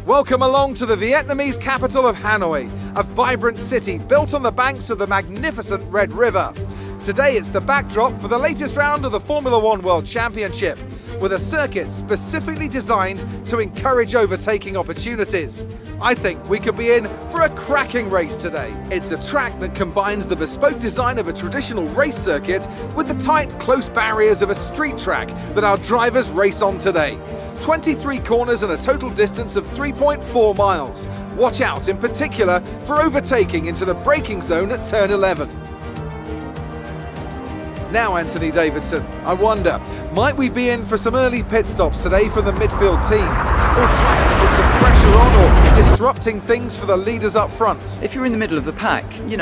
Welcome along to the Vietnamese capital of Hanoi, a vibrant city built on the banks of the magnificent Red River. Today it's the backdrop for the latest round of the Formula One World Championship, with a circuit specifically designed to encourage overtaking opportunities. I think we could be in for a cracking race today. It's a track that combines the bespoke design of a traditional race circuit with the tight, close barriers of a street track that our drivers race on today. 23 corners and a total distance of 3.4 miles. Watch out in particular for overtaking into the braking zone at turn 11. Now, Anthony Davidson, I wonder, might we be in for some early pit stops today from the midfield teams, or trying to put some pressure on or disrupting things for the leaders up front? If you're in the middle of the pack, you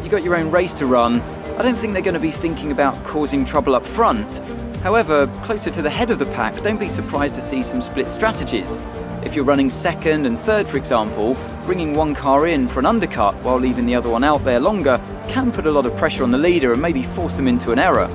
got your own race to run. I don't think they're going to be thinking about causing trouble up front. However, closer to the head of the pack, don't be surprised to see some split strategies. If you're running second and third, for example, bringing one car in for an undercut while leaving the other one out there longer can put a lot of pressure on the leader and maybe force them into an error.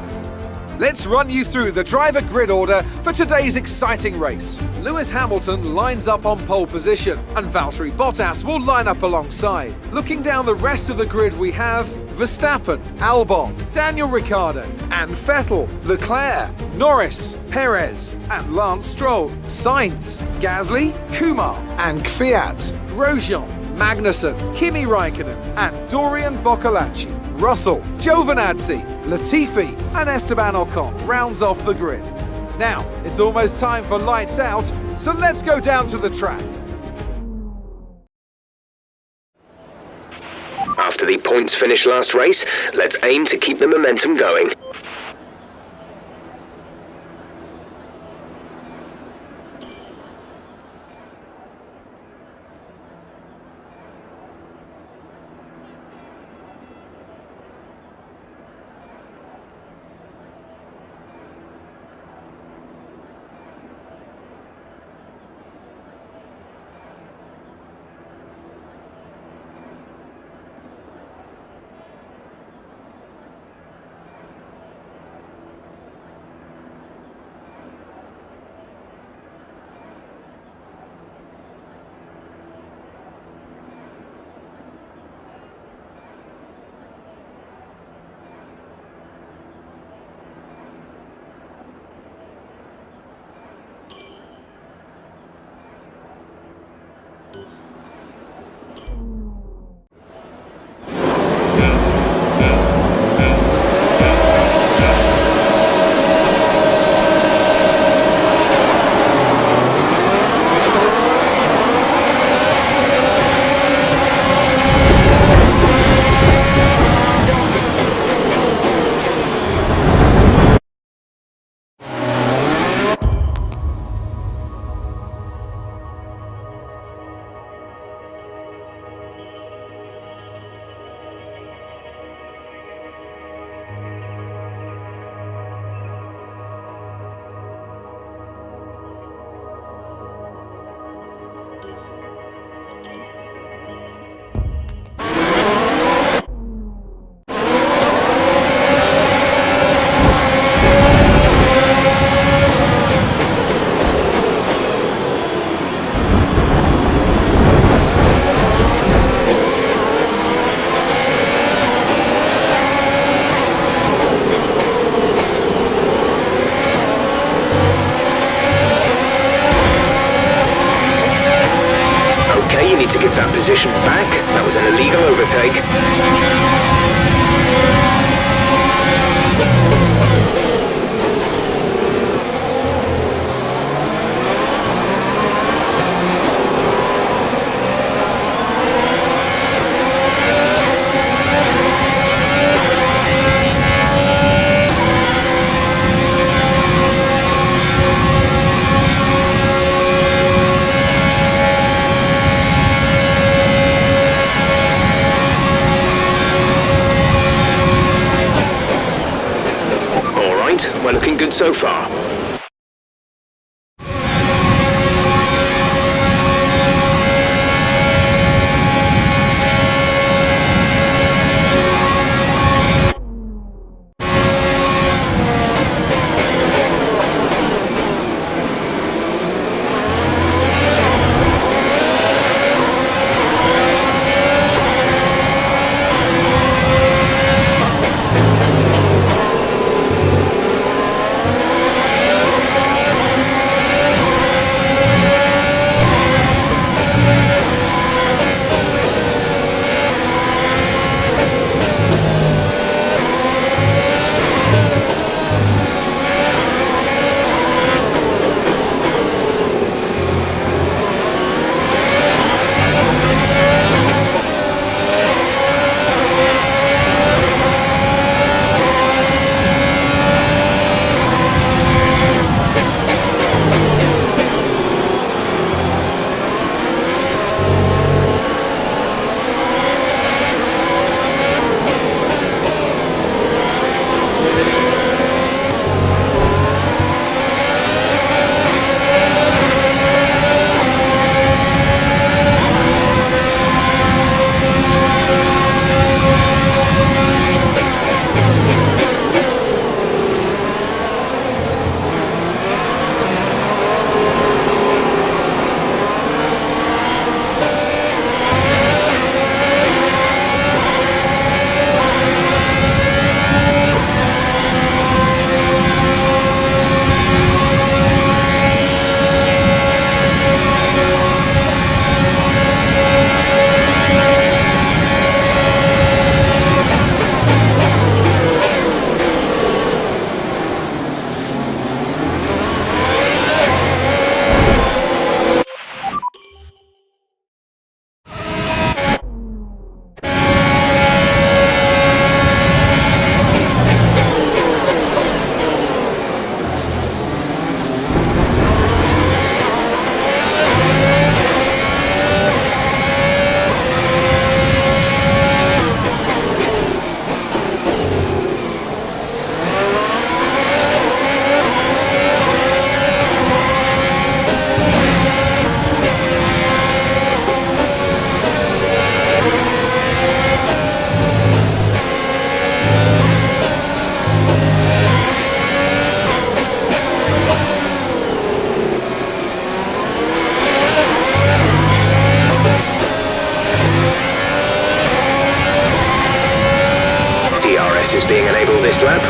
Let's run you through the driver grid order for today's exciting race. Lewis Hamilton lines up on pole position, and Valtteri Bottas will line up alongside. Looking down the rest of the grid, we have Verstappen, Albon, Daniel Ricciardo, and Vettel, Leclerc, Norris, Perez, and Lance Stroll, Sainz, Gasly, Kumar, and Kvyat, Grosjean, Magnussen, Kimi Raikkonen, and Dorian Boccolacci. Russell, Giovinazzi, Latifi, and Esteban Ocon rounds off the grid. Now, it's almost time for lights out, so let's go down to the track. After the points finish last race, let's aim to keep the momentum going. To give that position back, that was an illegal overtake. We're looking good so far.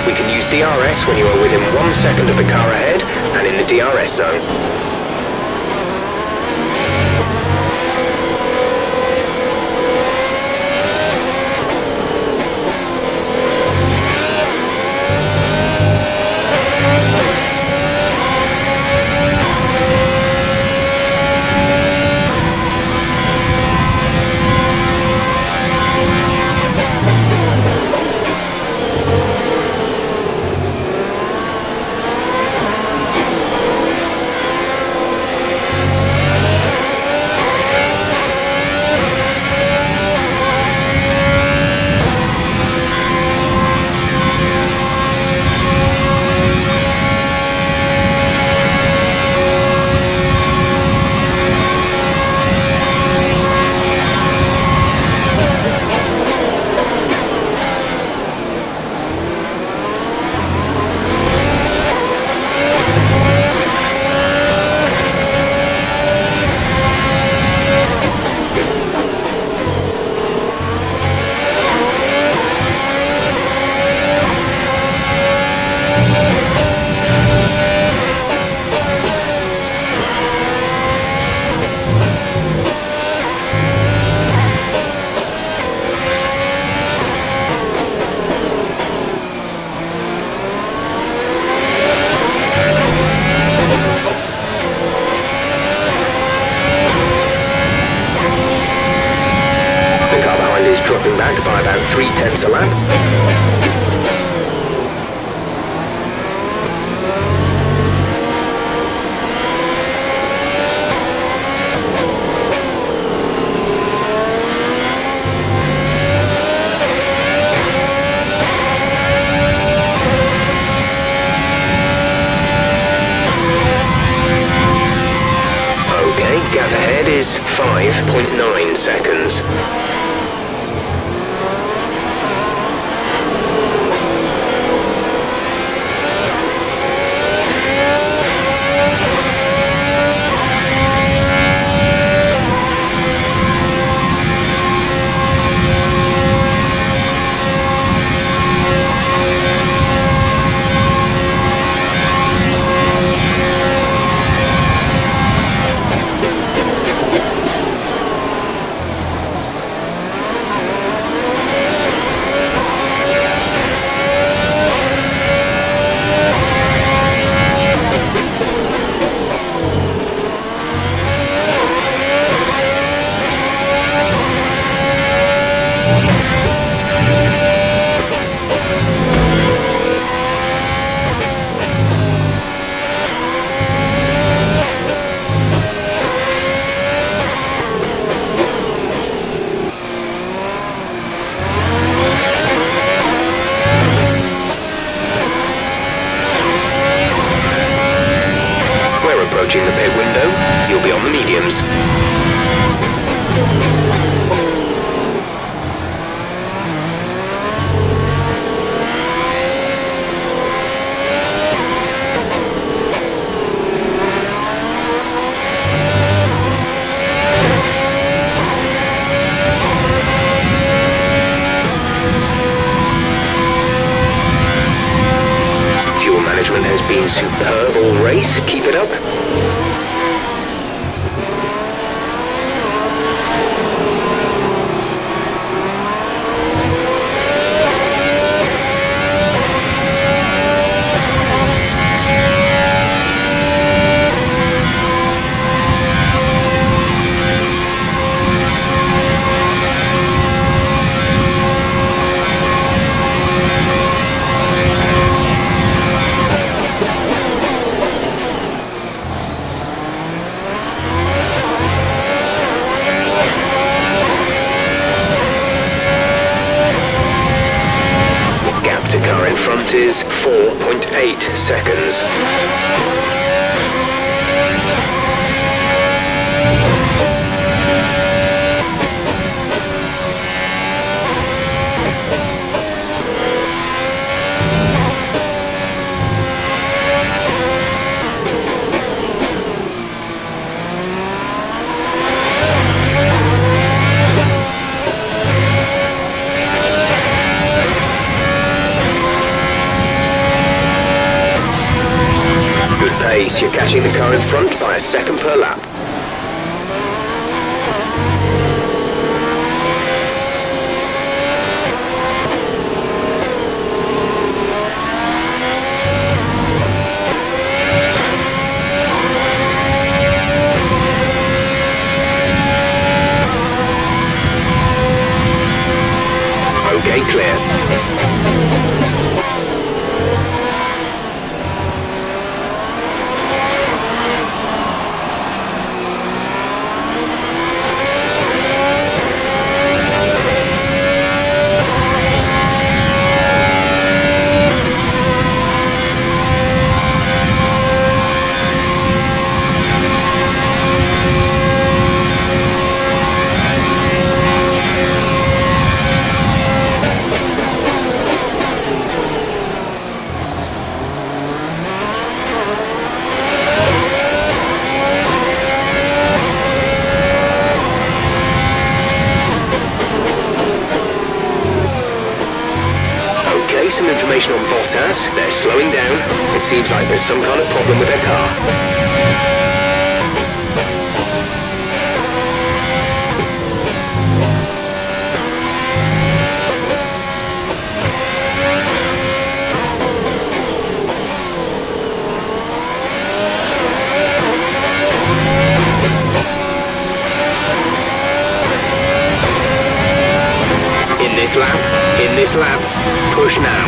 We can use DRS when you are within 1 second of the car ahead and in the DRS zone. Dropping back by about 0.3 a lap. Okay, gap ahead is 5.9 seconds. Approaching the pit window, you'll be on the mediums. Fuel management has been superb all race. Keep it up. Car in front is 4.8 seconds. pace. You're catching the car in front by a second per lap. Okay, clear. Some information on Bottas. They're slowing down. It seems like there's some kind of problem with their car. In this lap, push now.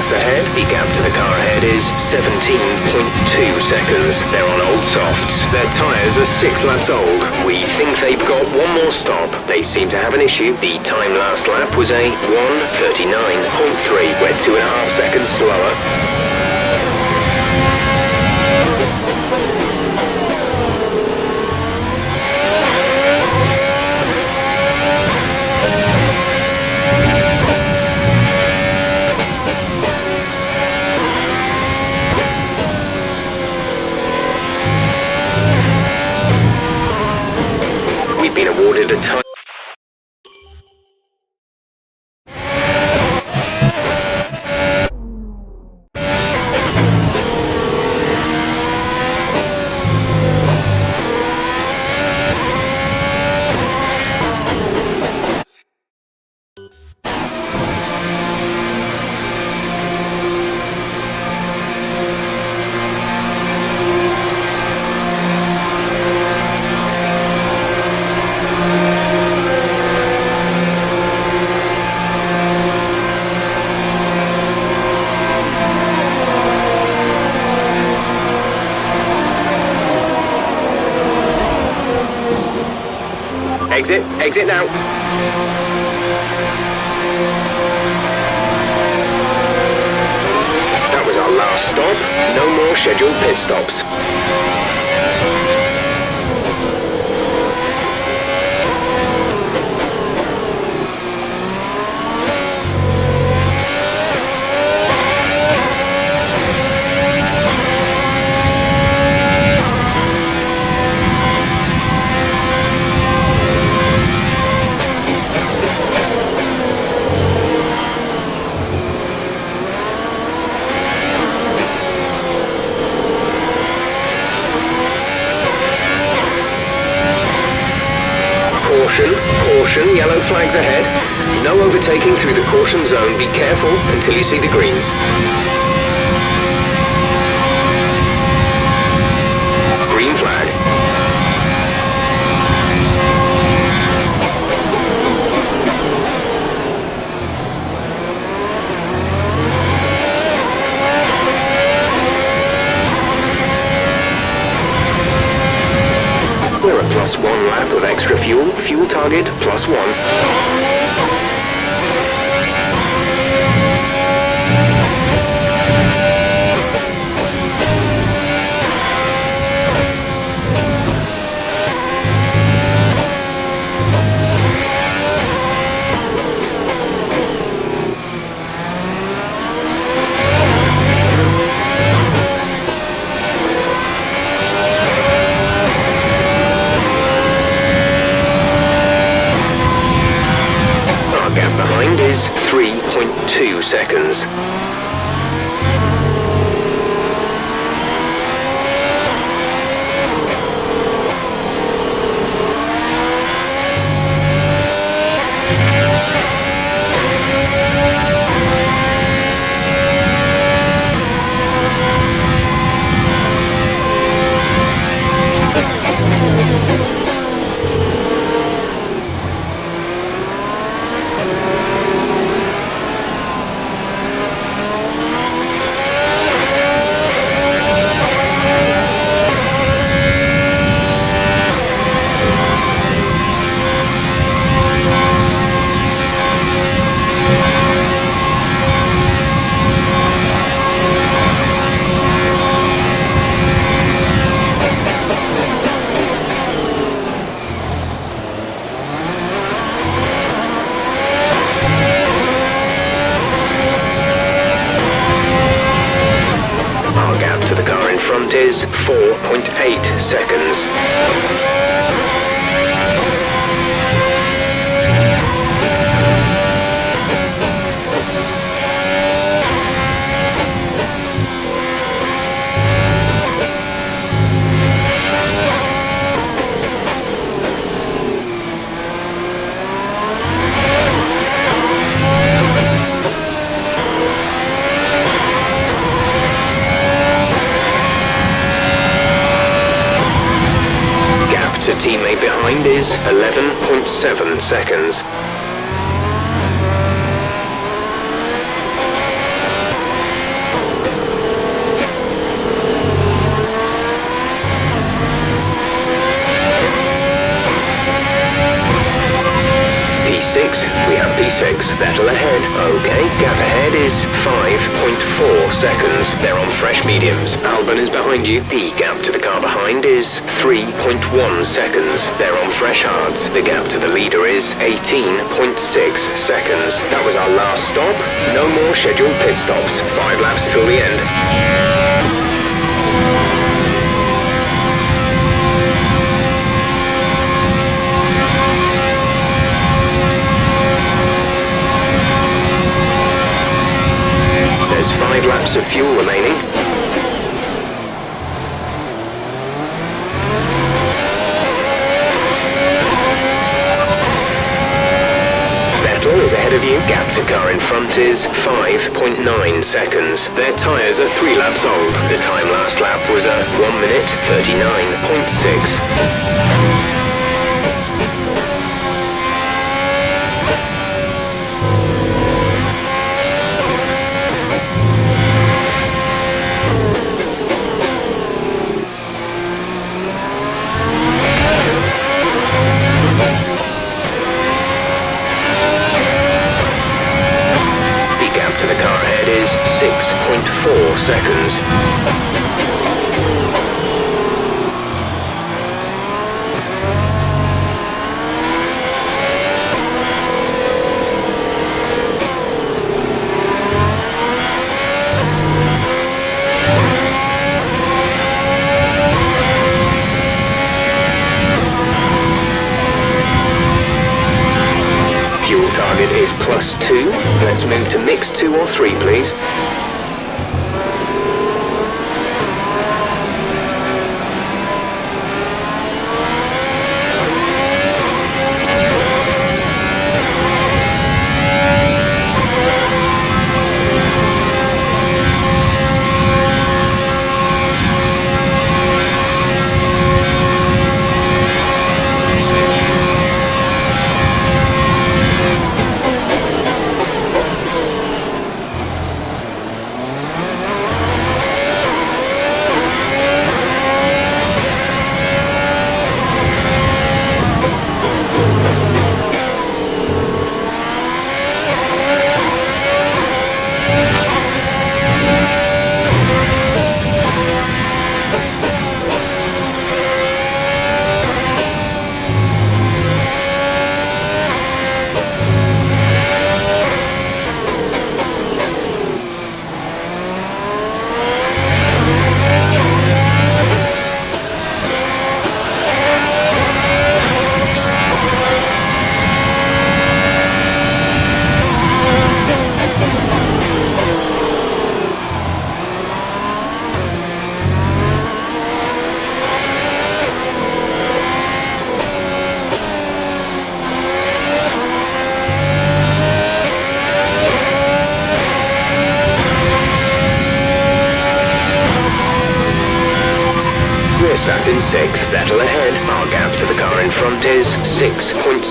Ahead. The gap to the car ahead is 17.2 seconds. They're on old softs. Their tyres are 6 laps old. We think they've got one more stop. They seem to have an issue. The time last lap was a 1:39.3. We're 2.5 seconds slower. Been awarded a time. Exit now. That was our last stop. No more scheduled pit stops. Caution, yellow flags ahead. No overtaking through the caution zone. Be careful until you see the greens. Green flag. plus 1 lap of extra fuel. Fuel target plus 1. Is 3.2 seconds. Is 4.8 seconds. Teammate behind is 11.7 seconds. P6, we have P6, Vettel ahead. Okay, gap ahead is 5.4 seconds. They're on fresh mediums. Albon is behind you. The gap to the car behind is 3.1 seconds. They're on fresh hards. The gap to the leader is 18.6 seconds. That was our last stop. No more scheduled pit stops. 5 laps till the end. There's 5 laps of fuel remaining. Vettel is ahead of you. Gap to car in front is 5.9 seconds. Their tyres are 3 laps old. The time last lap was a 1 minute 39.6. To the car ahead is 6.4 seconds. Fuel target is +2. Let's move to mix 2 or 3, please. sat in 6th. Vettel ahead. Our gap to the car in front is 6.7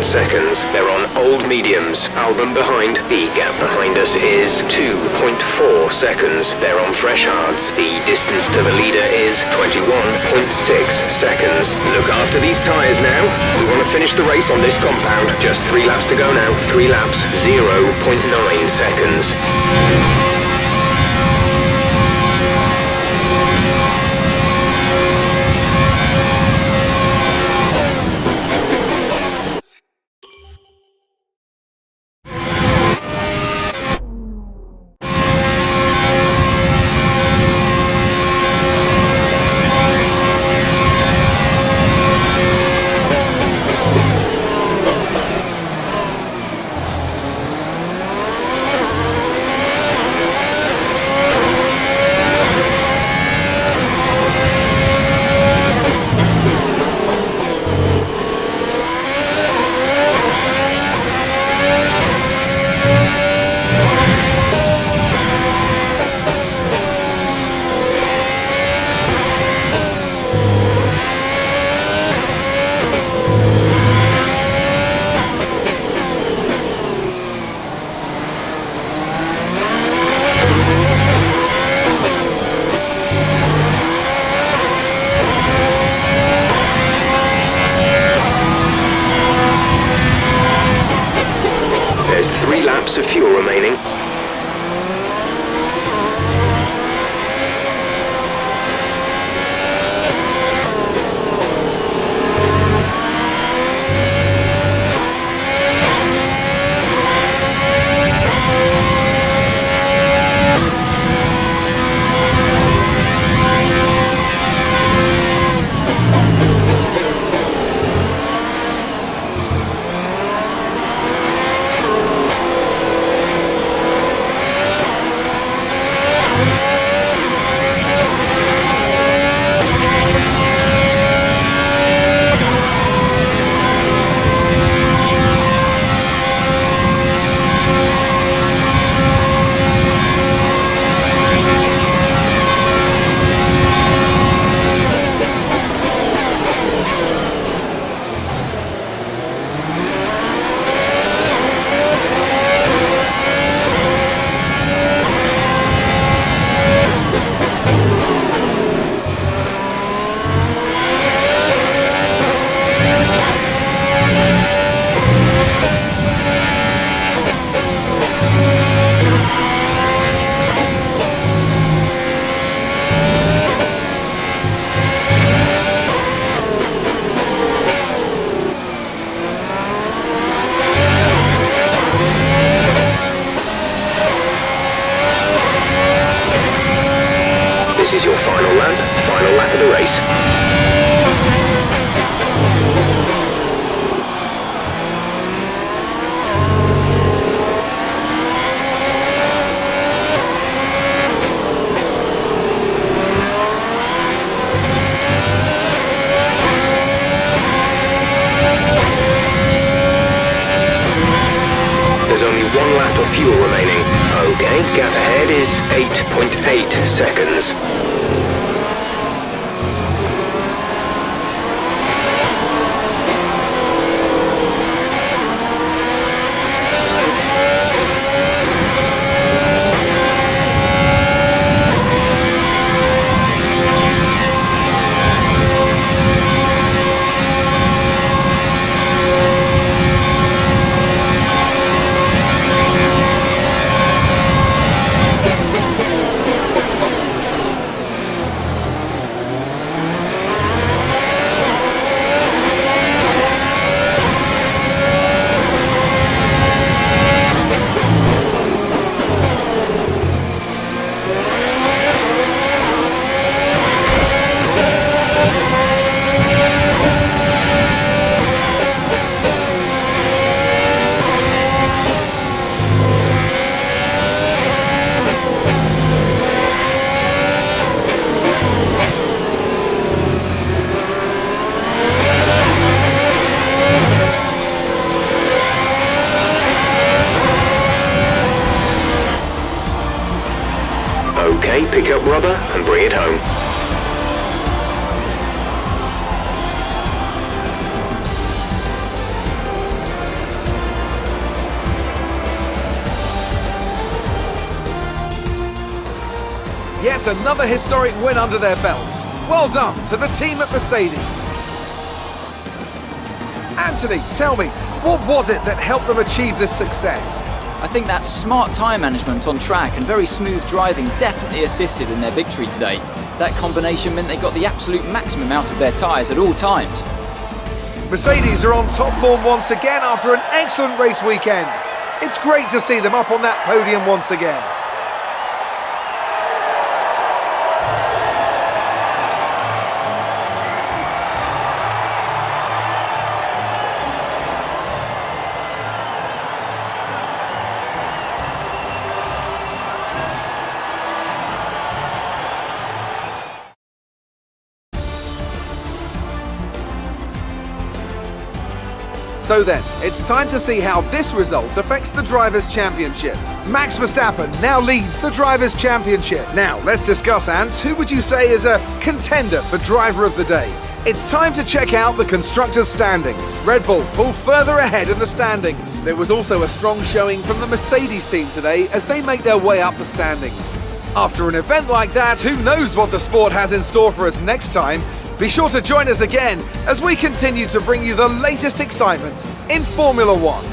seconds. They're on old mediums. Albon behind. The gap behind us is 2.4 seconds. They're on fresh hards. The distance to the leader is 21.6 seconds. Look after these tyres now. We want to finish the race on this compound. Just 3 laps to go now. 3 laps, 0.9 seconds. There's 3 laps of fuel remaining. This is your final lap of the race. There's only 1 lap of fuel remaining. Okay, gap ahead is 8.8 seconds. Okay, pick up rubber and bring it home. yet another historic win under their belts. Well done to the team at Mercedes. Anthony, tell me, what was it that helped them achieve this success? I think that smart tyre management on track and very smooth driving definitely assisted in their victory today. That combination meant they got the absolute maximum out of their tyres at all times. Mercedes are on top form once again after an excellent race weekend. It's great to see them up on that podium once again. So then, it's time to see how this result affects the Drivers' Championship. Max Verstappen now leads the Drivers' Championship. Now, let's discuss, Ant, who would you say is a contender for Driver of the Day? It's time to check out the Constructors' standings. Red Bull pull further ahead in the standings. There was also a strong showing from the Mercedes team today as they make their way up the standings. After an event like that, who knows what the sport has in store for us next time? Be sure to join us again as we continue to bring you the latest excitement in Formula One.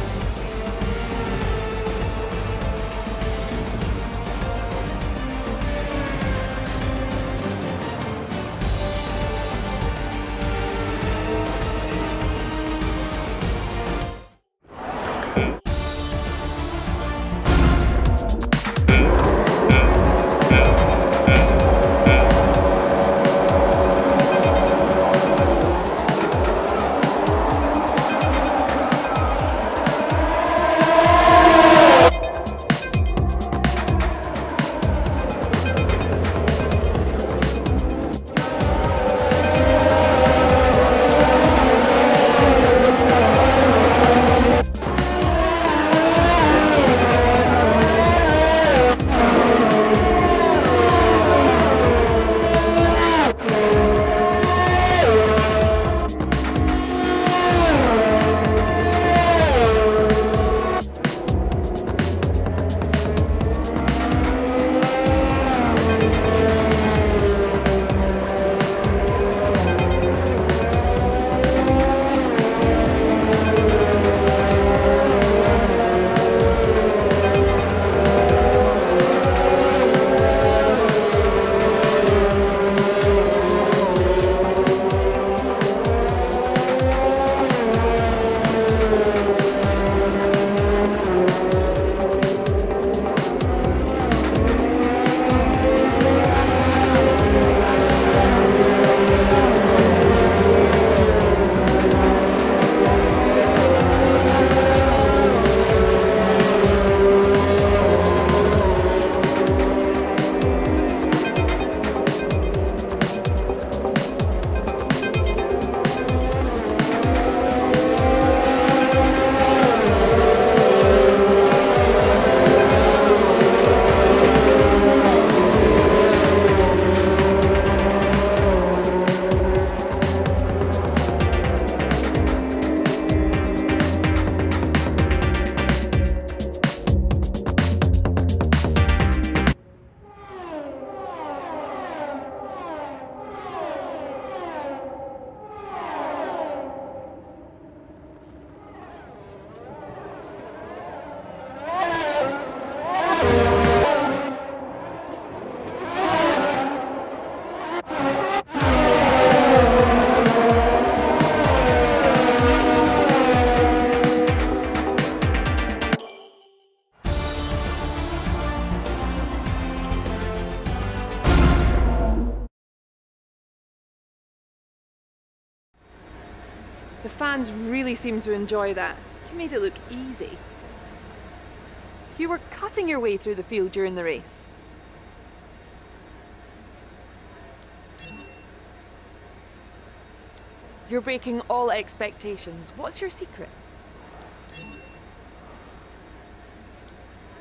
The fans really seem to enjoy that. You made it look easy. You were cutting your way through the field during the race. You're breaking all expectations. What's your secret?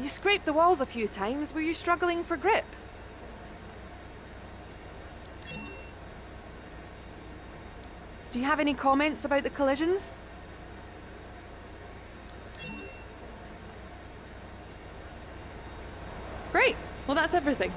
You scraped the walls a few times. Were you struggling for grip? Do you have any comments about the collisions? Great. Well, that's everything.